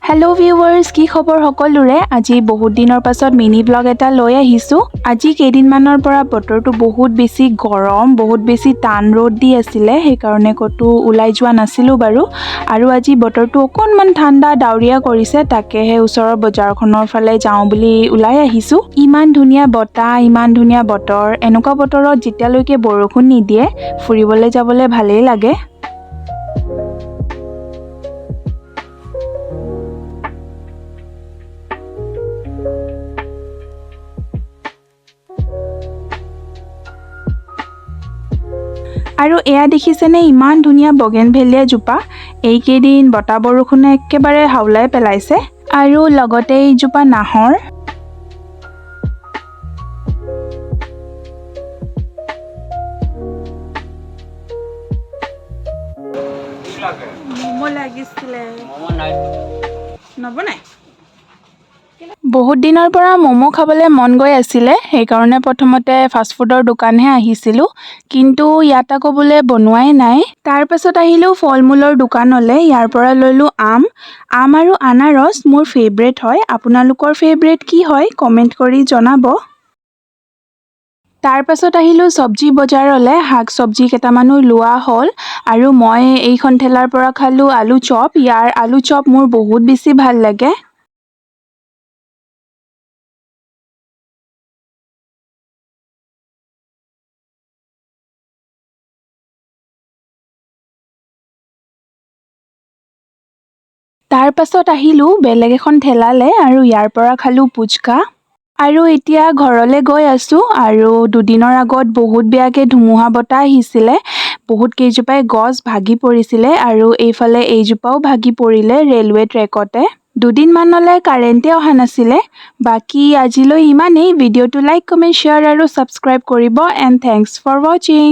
hello viewers কি খবৰ সকলোৰে আজি বহুত দিনৰ পাছত মিনি ব্লগ এটা লৈ আহিছো আজি কেইদিনমানৰ পৰা বতৰটো বহুত বেছি গৰম বহুত বেছি টান ৰ'দ দি আছিল সেই কাৰণে কতো উলাই যোৱা নাছিলো বাৰু আৰু আজি বতৰটো অকনমান ঠাণ্ডা ডাউৰিয়া কৰিছে তাকেহে ওচৰৰ বজাৰখনৰ ফালে যাওঁ বুলি উলাই আহিছো ইমান ধুনীয়া বতাহ ইমান ধুনীয়া বতৰ এনেকুৱা বতৰত যেতিয়ালৈকে বৰষুণ নিদিয়ে ফুৰিবলৈ যাবলৈ ভালেই লাগে আৰু এয়া দেখিছেনে ইমান ধুনীয়া বগেনভেলিয়া জোপা এইকেইদিন বতাহ বৰষুণে একেবাৰে হাওলাই পেলাইছে আৰু লগতে এই জোপা নাহৰ মমো লাগিছিলে মমো নাই নবনাই বহুত দিনৰ পৰা মমো খাবলৈ মন গৈ আছিল সেই কাৰণে প্ৰথমতে ফাষ্ট ফুডৰ দোকানহে আহিছিল কিন্তু ইয়াত আকৌ বোলে বনোৱাই নাই তাৰ পাছত আহিলো ফলমূলৰ দোকানলৈ ইয়াৰ পৰা লৈলো আম আৰু আনাৰস মোৰ ফেভৰেট হয় আপোনালোকৰ ফেভৰেট কি হয় কমেন্ট কৰি জনাব তাৰ পাছত আহিলো সবজি বজাৰলৈ শাক সবজি কেইটামানো লোৱা হ'ল আৰু মই এইখন ঠেলাৰ পৰা খালো আলু চপ ইয়াৰ আলু চপ মোৰ বহুত বেছি ভাল লাগে তাৰ পাছত আহিলো বেলেগ এখন ঠেলালে আৰু ইয়াৰ পৰা খালো পুচকা আৰু এতিয়া ঘৰলৈ গৈ আছো আৰু দুদিনৰ আগত বহুত বেয়াকে ধুমুহা বতাহ আহিছিল বহুত কেইজোপাই গছ ভাগি পৰিছিল আৰু এইফালে এইজোপাও ভাগি পৰিলে ৰেলৱে ট্ৰেকতে দুদিনমানলৈ কাৰেণ্টে অহা নাছিল বাকি আজিলৈ ইমানেই ভিডিঅ'টো লাইক কমেন্ট শ্বেয়াৰ আৰু সাবস্ক্ৰাইব কৰিব এণ্ড থ্যাঙ্কস ফৰ ওয়াচিং